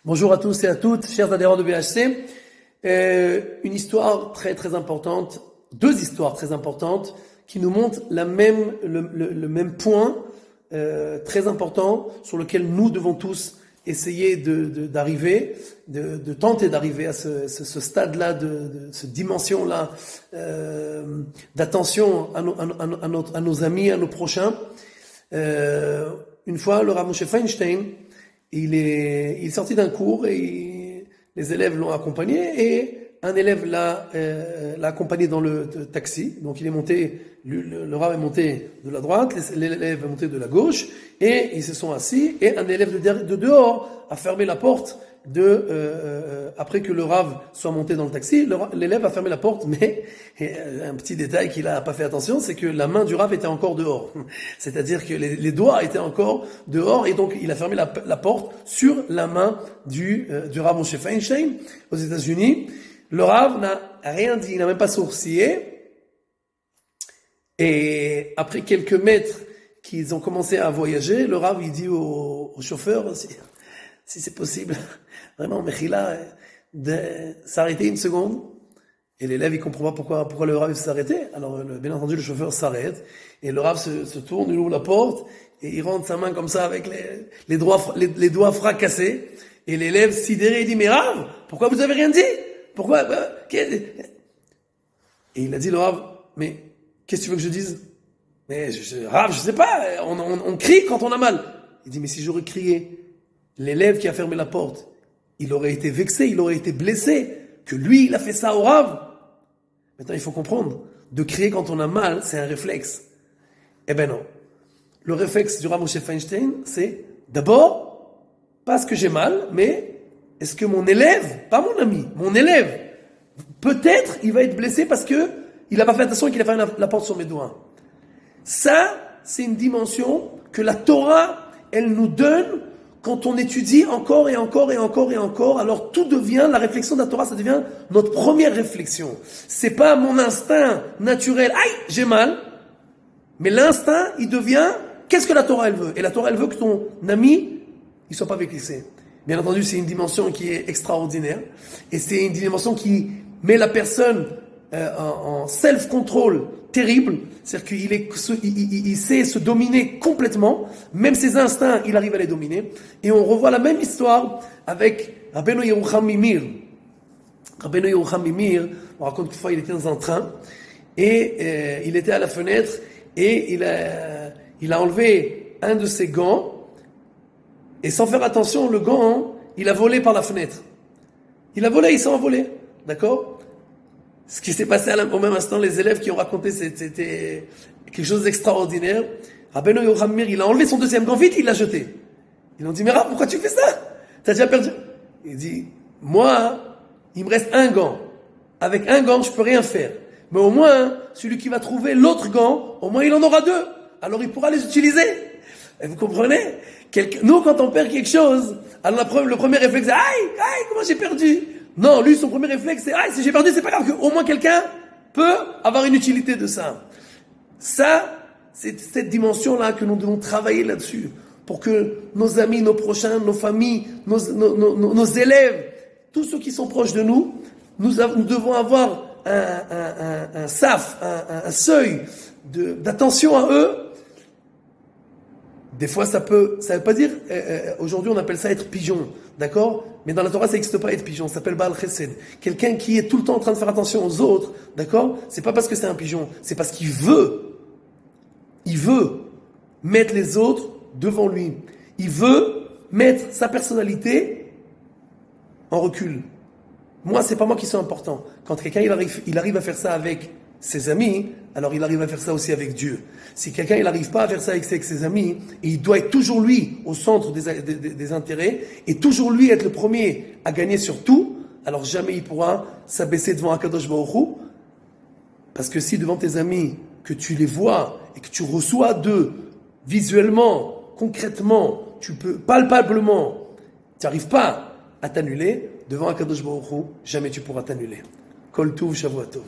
Bonjour à tous et à toutes, chers adhérents de BHC. Une histoire très très importante, deux histoires très importantes qui nous montrent le même point très important sur lequel nous devons tous essayer d'arriver, de tenter d'arriver à ce stade-là, de cette dimension-là d'attention à nos amis, à nos prochains. Une fois, le Rav Moshe Feinstein, il est sorti d'un cours et les élèves l'ont accompagné et un élève l'a accompagné dans le taxi. Donc il est monté, le Rav est monté de la droite, l'élève est monté de la gauche et ils se sont assis et un élève de dehors a fermé la porte après que le Rav soit monté dans le taxi. L'élève a fermé la porte, mais un petit détail qu'il a pas fait attention, c'est que la main du Rav était encore dehors. C'est-à-dire que les doigts étaient encore dehors et donc il a fermé la porte sur la main du Rav Moshe Feinstein aux États-Unis. Le Rav n'a rien dit, il n'a même pas sourcillé. Et après quelques mètres qu'ils ont commencé à voyager, le Rav il dit au chauffeur, si c'est possible, vraiment, Mechila, de s'arrêter une seconde. Et l'élève, il comprend pas pourquoi le Rav s'est arrêté. Alors, bien entendu, le chauffeur s'arrête. Et le Rav se tourne, il ouvre la porte, et il rentre sa main comme ça avec les doigts fracassés. Et l'élève, sidéré, il dit, mais Rav, pourquoi vous avez rien dit? Pourquoi? Et il a dit, le Rav, mais qu'est-ce que tu veux que je dise? Mais Rav, je sais pas, on crie quand on a mal. Il dit, mais si j'aurais crié, l'élève qui a fermé la porte, il aurait été vexé, il aurait été blessé, que lui, il a fait ça au Rav. Maintenant, il faut comprendre, de crier quand on a mal, c'est un réflexe. Eh ben non. Le réflexe du Rav Moshe Feinstein, c'est d'abord, parce que j'ai mal, mais est-ce que mon élève, pas mon ami, mon élève, peut-être il va être blessé parce que il n'a pas fait attention et qu'il a fermé la porte sur mes doigts. Ça, c'est une dimension que la Torah, elle nous donne quand on étudie encore et encore et encore et encore. Alors tout devient, la réflexion de la Torah, ça devient notre première réflexion. C'est pas mon instinct naturel, aïe, j'ai mal. Mais l'instinct, il devient, qu'est-ce que la Torah, elle veut? Et la Torah, elle veut que ton ami, il soit pas vexé. Bien entendu, c'est une dimension qui est extraordinaire. Et c'est une dimension qui met la personne en self-control terrible. C'est-à-dire qu'il sait se dominer complètement. Même ses instincts, il arrive à les dominer. Et on revoit la même histoire avec Rabbeinu Yerucham Mimir. Rabbeinu Yerucham Mimir, on raconte qu'une fois, il était dans un train. Et il était à la fenêtre. Et il a enlevé un de ses gants. Et sans faire attention, le gant, il a volé par la fenêtre. Il s'est envolé. D'accord? Ce qui s'est passé au même instant, les élèves qui ont raconté, c'était quelque chose d'extraordinaire. Rabbeinu Yerucham Mimir, il a enlevé son deuxième gant, vite, il l'a jeté. Ils ont dit, mais Rav, pourquoi tu fais ça? T'as déjà perdu? Il dit, moi, il me reste un gant. Avec un gant, je peux rien faire. Mais au moins, celui qui va trouver l'autre gant, au moins il en aura deux. Alors il pourra les utiliser. Et vous comprenez? Nous, quand on perd quelque chose, alors le premier réflexe, c'est aïe, comment j'ai perdu? Non, lui, son premier réflexe, c'est aïe, si j'ai perdu, c'est pas grave, au moins quelqu'un peut avoir une utilité de ça. Ça, c'est cette dimension-là que nous devons travailler là-dessus, pour que nos amis, nos prochains, nos familles, nos élèves, tous ceux qui sont proches de nous, nous devons avoir un seuil d'attention à eux. Des fois, ça veut pas dire, aujourd'hui on appelle ça être pigeon, d'accord? Mais dans la Torah, ça n'existe pas être pigeon, ça s'appelle Baal Chesed. Quelqu'un qui est tout le temps en train de faire attention aux autres, d'accord? C'est pas parce que c'est un pigeon, c'est parce qu'il veut mettre les autres devant lui. Il veut mettre sa personnalité en recul. Moi, c'est pas moi qui suis important. Quand quelqu'un il arrive à faire ça avec ses amis, alors il arrive à faire ça aussi avec Dieu. Si quelqu'un il n'arrive pas à faire ça avec ses amis, et il doit être toujours lui au centre des intérêts, et toujours lui être le premier à gagner sur tout, alors jamais il pourra s'abaisser devant Akadosh Baruch Hu, parce que si devant tes amis, que tu les vois, et que tu reçois d'eux, visuellement, concrètement, tu peux, palpablement, tu n'arrives pas à t'annuler, devant Akadosh Baruch Hu, jamais tu pourras t'annuler. Kol Tuv, Shavua Tov.